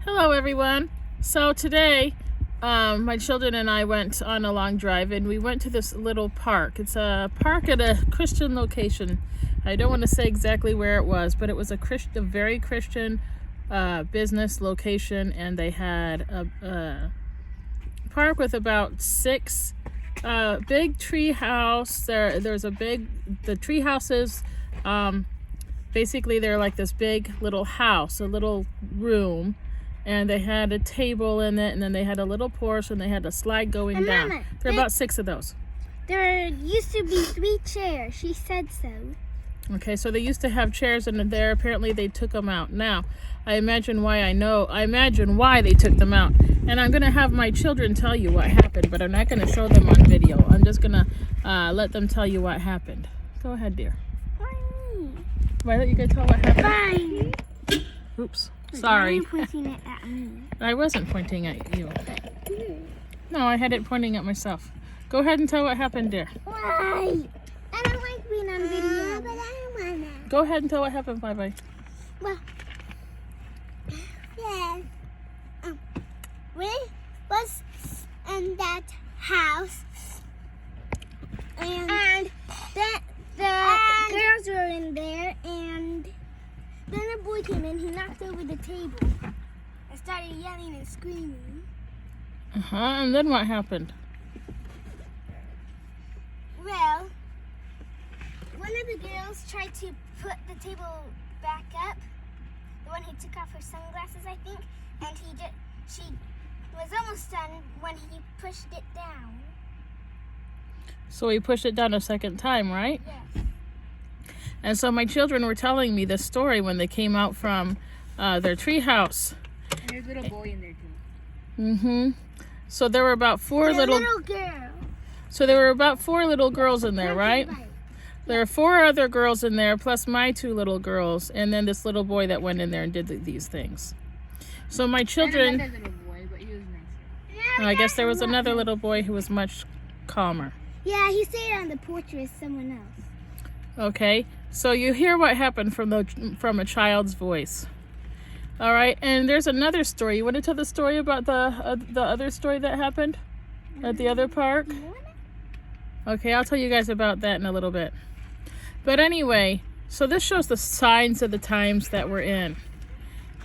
Hello everyone. So today my children and I went on a long drive and we went to this little park. It's a park at a Christian location. I don't want to say exactly where it was, but it was a very Christian business location, and they had a park with about six big tree house. There's the tree houses, basically they're like this big little house, a little room, and they had a table in it, and then they had a little porch, and they had a slide going down. Mama, there are about six of those. There used to be 3 chairs. She said so. Okay, so they used to have chairs in there. Apparently they took them out. Now, I imagine why they took them out. And I'm going to have my children tell you what happened, but I'm not going to show them on video. I'm just going to let them tell you what happened. Go ahead, dear. Why don't you go tell what happened? Bye. Oops. Sorry. Why are you pointing it at me? I wasn't pointing at you. No, I had it pointing at myself. Go ahead and tell what happened, dear. Why? I don't like being on video. But I wanna. Go ahead and tell what happened. Bye-bye. Well, yes. We was in that house, and the girls were in there, and then a boy came in. He knocked over the table and started yelling and screaming. And then what happened? Well, one of the girls tried to put the table back up. The one who took off her sunglasses, I think, and she was almost done when he pushed it down. So he pushed it down a second time, right? Yes. And so my children were telling me this story when they came out from their tree house. And there's a little boy in there too. Mm-hmm. So there were about four little girl. So there were about 4 little girls in there, right? There were 4 other girls in there, plus my 2 little girls, and then this little boy that went in there and did these things. So my children, Another little boy, but he was nicer. I guess there was another little boy who was much calmer. Yeah, he stayed on the porch with someone else. Okay, so you hear what happened from a child's voice. All right, and there's another story. You want to tell the story about the other story that happened at the other park? Okay, I'll tell you guys about that in a little bit. But anyway, so this shows the signs of the times that we're in,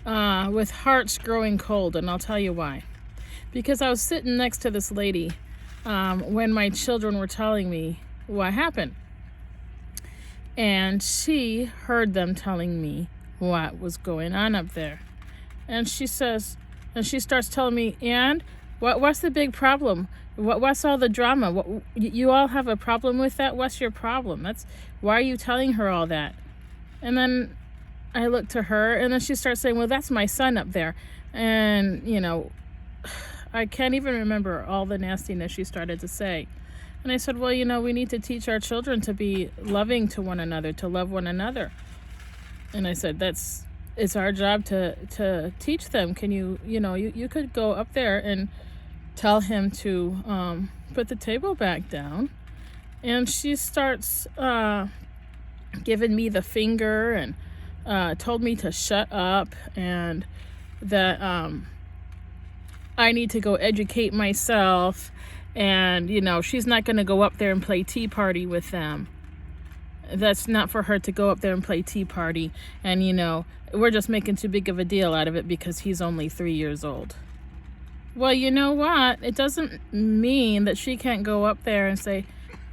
with hearts growing cold, and I'll tell you why. Because I was sitting next to this lady when my children were telling me what happened. And she heard them telling me what was going on up there. And she starts telling me, and what's the big problem? What's all the drama? You all have a problem with that? What's your problem? Why are you telling her all that? And then I look to her, and then she starts saying, well, that's my son up there. And, I can't even remember all the nastiness she started to say. And I said, well, we need to teach our children to be loving to one another, to love one another. And I said, it's our job to teach them. Can you could go up there and tell him to put the table back down. And she starts giving me the finger and told me to shut up, and that I need to go educate myself, and she's not going to go up there and play tea party with them. That's not for her to go up there and play tea party, and we're just making too big of a deal out of it because he's only 3 years old. Well, you know what? It doesn't mean that she can't go up there and say,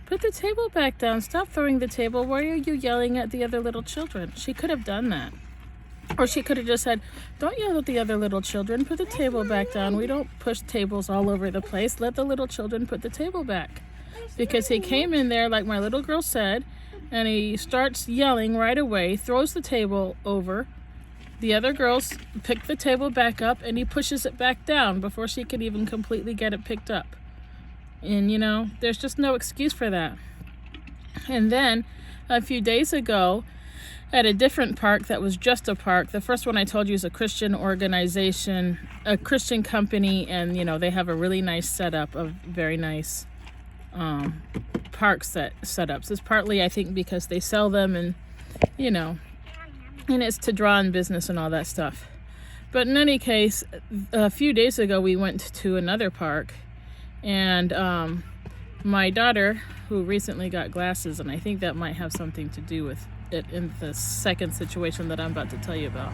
put the table back down, stop throwing the table, why are you yelling at the other little children? She could have done that. Or she could have just said, don't yell at the other little children, put the table back down. We don't push tables all over the place. Let the little children put the table back. Because he came in there, like my little girl said, and he starts yelling right away, throws the table over. The other girls pick the table back up, and he pushes it back down before she can even completely get it picked up. And, there's just no excuse for that. And then a few days ago, at a different park that was just a park, the first one I told you is a Christian organization, a Christian company, and, they have a really nice setup of very nice park setups. It's partly, I think, because they sell them, and, and it's to draw in business and all that stuff. But in any case, a few days ago we went to another park, and my daughter, who recently got glasses, and I think that might have something to do with it in the second situation that I'm about to tell you about.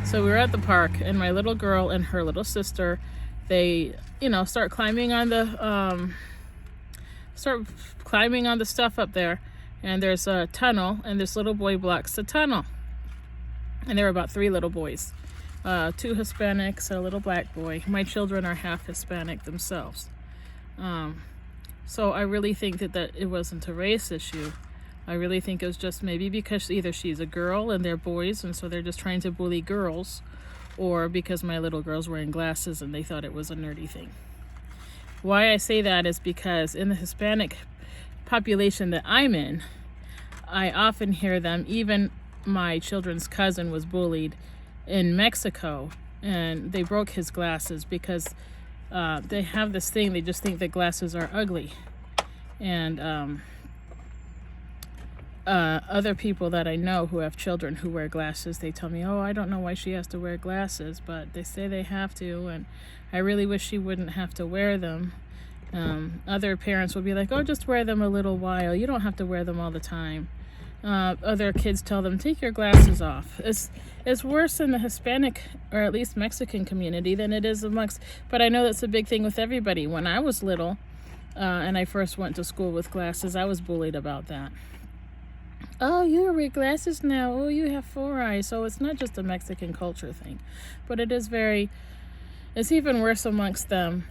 So we were at the park, and my little girl and her little sister, they, start climbing on the stuff up there, and there's a tunnel, and this little boy blocks the tunnel. And there were about 3 little boys, 2 Hispanics and a little black boy. My children are half Hispanic themselves. So I really think that it wasn't a race issue. I really think it was just maybe because either she's a girl and they're boys, and so they're just trying to bully girls, or because my little girl's wearing glasses and they thought it was a nerdy thing. Why I say that is because in the Hispanic population that I'm in, I often hear them, even my children's cousin was bullied in Mexico, and they broke his glasses because they have this thing, they just think that glasses are ugly. And other people that I know who have children who wear glasses, they tell me, oh, I don't know why she has to wear glasses, but they say they have to, and I really wish she wouldn't have to wear them. Other parents will be like, oh, just wear them a little while. You don't have to wear them all the time. Other kids tell them, take your glasses off. It's worse in the Hispanic, or at least Mexican community, than it is amongst, but I know that's a big thing with everybody. When I was little, and I first went to school with glasses, I was bullied about that. Oh, you wear glasses now. Oh, you have 4 eyes. So it's not just a Mexican culture thing, but it's even worse amongst them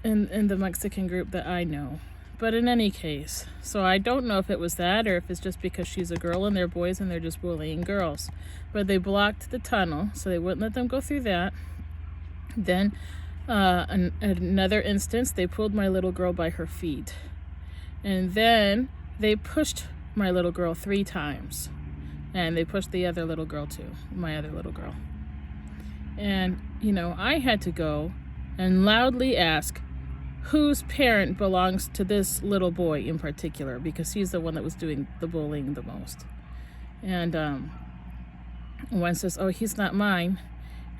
in the Mexican group that I know. But in any case, so I don't know if it was that or if it's just because she's a girl and they're boys and they're just bullying girls. But they blocked the tunnel, so they wouldn't let them go through that. Then another instance, they pulled my little girl by her feet. And then they pushed my little girl 3 times. And they pushed the other little girl too, my other little girl. And, I had to go and loudly ask whose parent belongs to this little boy in particular, because he's the one that was doing the bullying the most. And one says, oh, he's not mine.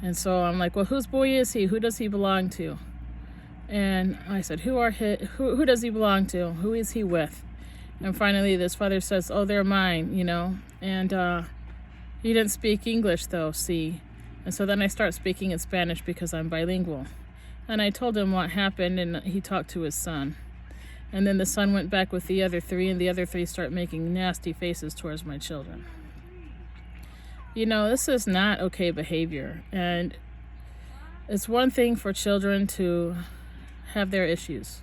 And so I'm like, well, whose boy is he? Who does he belong to? And I said, who does he belong to? Who is he with? And finally this father says, oh, they're mine, and he didn't speak English though, see. And so then I start speaking in Spanish because I'm bilingual. And I told him what happened, and he talked to his son. And then the son went back with the other 3, and the other 3 start making nasty faces towards my children. This is not okay behavior. And it's one thing for children to have their issues,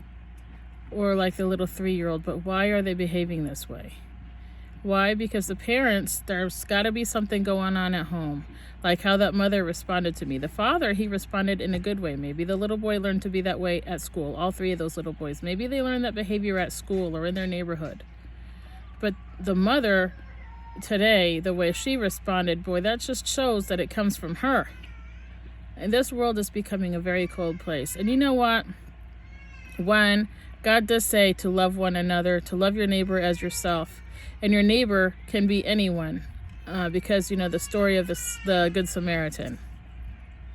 or like the little 3-year-old, but why are they behaving this way? Why? Because the parents, there's got to be something going on at home. Like how that mother responded to me. The father, he responded in a good way. Maybe the little boy learned to be that way at school. All 3 of those little boys. Maybe they learned that behavior at school or in their neighborhood. But the mother today, the way she responded, boy, that just shows that it comes from her. And this world is becoming a very cold place. And you know what? When God does say to love one another, to love your neighbor as yourself. And your neighbor can be anyone. Because, the story of the Good Samaritan.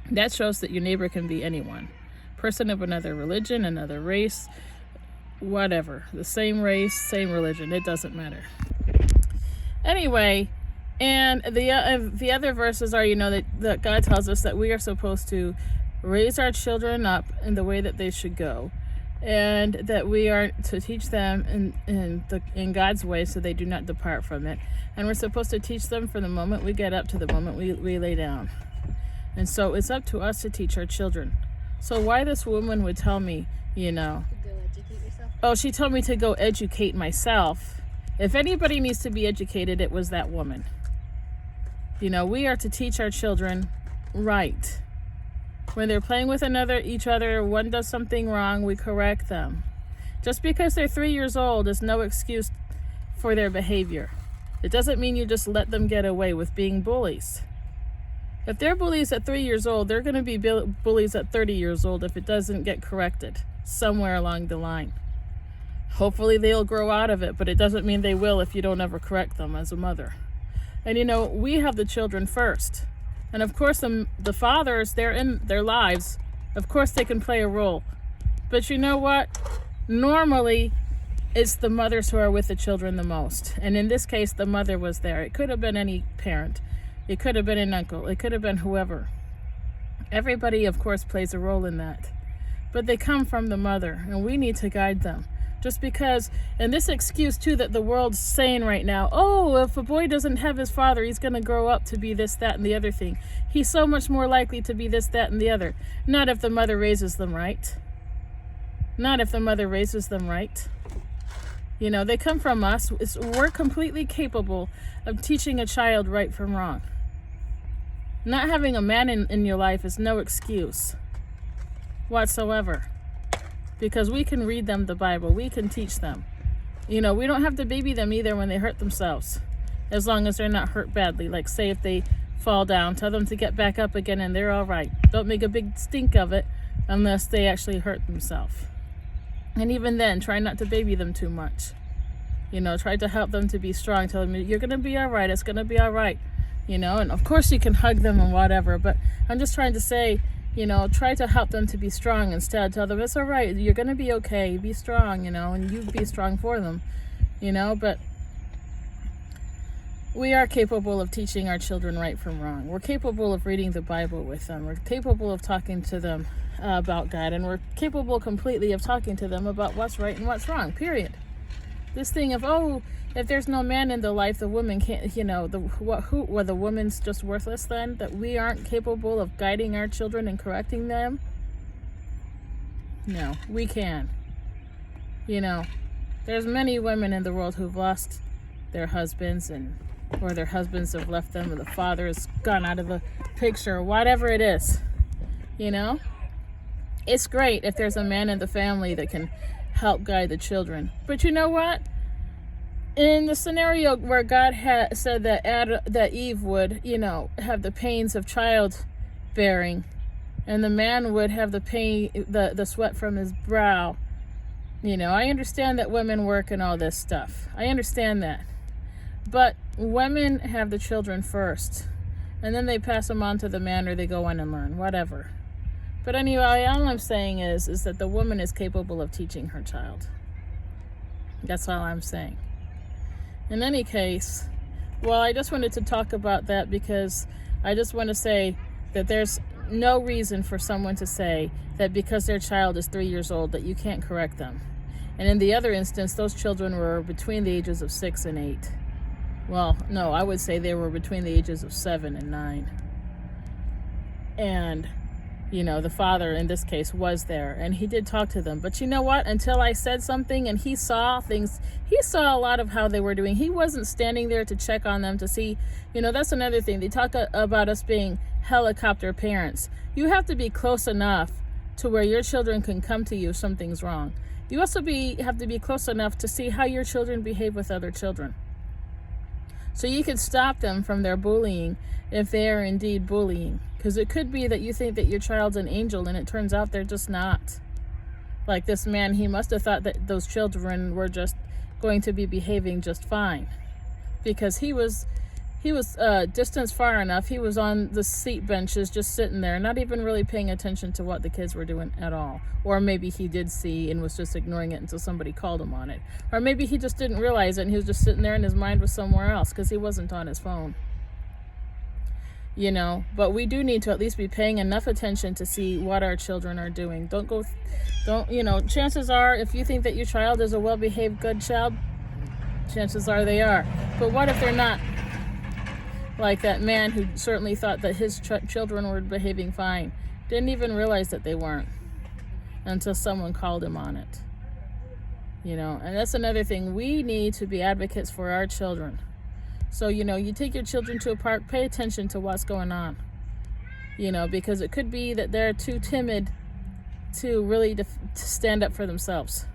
That shows that your neighbor can be anyone. Person of another religion, another race, whatever. The same race, same religion. It doesn't matter. Anyway, and the other verses are, that God tells us that we are supposed to raise our children up in the way that they should go. And that we are to teach them in God's way so they do not depart from it. And we're supposed to teach them from the moment we get up to the moment we lay down. And so it's up to us to teach our children. So why this woman would tell me, To go educate yourself? Oh, she told me to go educate myself. If anybody needs to be educated, it was that woman. We are to teach our children right. When they're playing with each other, one does something wrong, we correct them. Just because they're 3 years old is no excuse for their behavior. It doesn't mean you just let them get away with being bullies. If they're bullies at 3 years old, they're going to be bullies at 30 years old if it doesn't get corrected somewhere along the line. Hopefully they'll grow out of it, but it doesn't mean they will if you don't ever correct them as a mother. And we have the children first. And of course, the fathers, they're in their lives. Of course, they can play a role. But you know what? Normally, it's the mothers who are with the children the most. And in this case, the mother was there. It could have been any parent. It could have been an uncle. It could have been whoever. Everybody, of course, plays a role in that. But they come from the mother, and we need to guide them. Just because, and this excuse too that the world's saying right now, oh, if a boy doesn't have his father, he's going to grow up to be this, that, and the other thing. He's so much more likely to be this, that, and the other. Not if the mother raises them right. Not if the mother raises them right. You know, they come from us. We're completely capable of teaching a child right from wrong. Not having a man in your life is no excuse whatsoever. Because we can read them the Bible. We can teach them. You know, we don't have to baby them either when they hurt themselves. As long as they're not hurt badly. Like, say if they fall down, tell them to get back up again and they're all right. Don't make a big stink of it unless they actually hurt themselves. And even then, try not to baby them too much. You know, try to help them to be strong. Tell them, you're going to be all right. It's going to be all right. You know, and of course you can hug them and whatever. But I'm just trying to say, you know, try to help them to be strong instead. Tell them, it's all right. You're going to be okay. Be strong, you know, and you be strong for them, you know. But we are capable of teaching our children right from wrong. We're capable of reading the Bible with them. We're capable of talking to them about God. And we're capable completely of talking to them about what's right and what's wrong, period. This thing of, oh, if there's no man in the life, the woman can't, you know, the woman's just worthless then? That we aren't capable of guiding our children and correcting them? No, we can. You know, there's many women in the world who've lost their husbands or their husbands have left them or the father has gone out of the picture or whatever it is. You know? It's great if there's a man in the family that can help guide the children. But you know what? In the scenario where God had said that Eve would, you know, have the pains of childbearing, and the man would have the pain, the sweat from his brow, you know, I understand that women work and all this stuff. I understand that. But women have the children first, and then they pass them on to the man or they go on and learn, whatever. But anyway, all I'm saying is that the woman is capable of teaching her child. That's all I'm saying. In any case, well, I just wanted to talk about that because I just want to say that there's no reason for someone to say that because their child is 3 years old that you can't correct them. And in the other instance, those children were between the ages of 6 and 8. Well, no, I would say they were between the ages of 7 and 9. And you know, the father in this case was there and he did talk to them. But you know what? Until I said something and he saw things, he saw a lot of how they were doing. He wasn't standing there to check on them to see, you know, that's another thing. They talk about us being helicopter parents. You have to be close enough to where your children can come to you if something's wrong. You also have to be close enough to see how your children behave with other children. So you can stop them from their bullying if they are indeed bullying. Because it could be that you think that your child's an angel and it turns out they're just not. Like this man, he must have thought that those children were just going to be behaving just fine. Because he was distanced far enough. He was on the seat benches just sitting there, not even really paying attention to what the kids were doing at all. Or maybe he did see and was just ignoring it until somebody called him on it. Or maybe he just didn't realize it and he was just sitting there and his mind was somewhere else because he wasn't on his phone. You know, but we do need to at least be paying enough attention to see what our children are doing. Don't, you know, chances are if you think that your child is a well-behaved, good child, chances are they are. But what if they're not? Like that man who certainly thought that his children were behaving fine. Didn't even realize that they weren't until someone called him on it. You know, and that's another thing. We need to be advocates for our children. So, you know, you take your children to a park, pay attention to what's going on. You know, because it could be that they're too timid to really to stand up for themselves.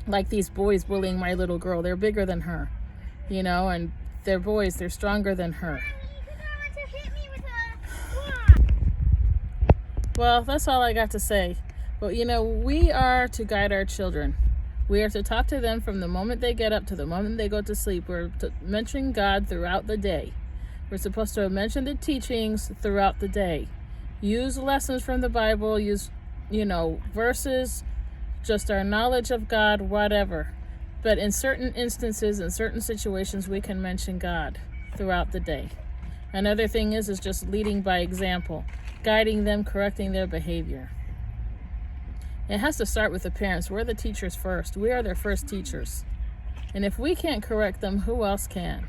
Like these boys bullying my little girl. They're bigger than her, you know, and they're boys. They're stronger than her. Well, that's all I got to say. But, you know, we are to guide our children. We are to talk to them from the moment they get up to the moment they go to sleep. We're to mention God throughout the day. We're supposed to mention the teachings throughout the day. Use lessons from the Bible, use, verses, just our knowledge of God, whatever. But in certain instances, in certain situations, we can mention God throughout the day. Another thing is just leading by example, guiding them, correcting their behavior. It has to start with the parents. We're the teachers first. We are their first teachers. And if we can't correct them, who else can?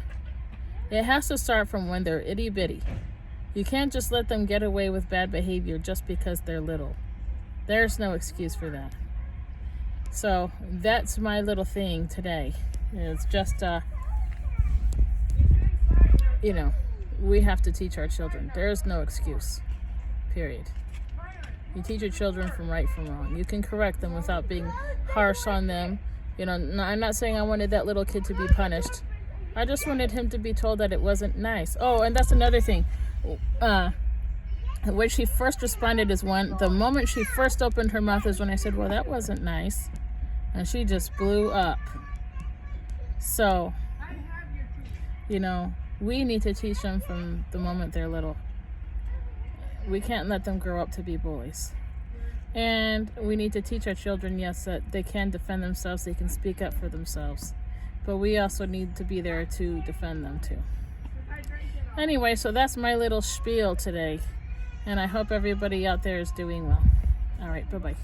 It has to start from when they're itty bitty. You can't just let them get away with bad behavior just because they're little. There's no excuse for that. So that's my little thing today. It's just, we have to teach our children. There's no excuse, period. You teach your children from right from wrong. You can correct them without being harsh on them. I'm not saying I wanted that little kid to be punished. I just wanted him to be told that it wasn't nice. Oh, and that's another thing. When she first responded is the moment she first opened her mouth is when I said, well, that wasn't nice. And she just blew up. So, we need to teach them from the moment they're little. We can't let them grow up to be bullies. And we need to teach our children, yes, that they can defend themselves, they can speak up for themselves. But we also need to be there to defend them too. Anyway, so that's my little spiel today. And I hope everybody out there is doing well. All right, bye-bye.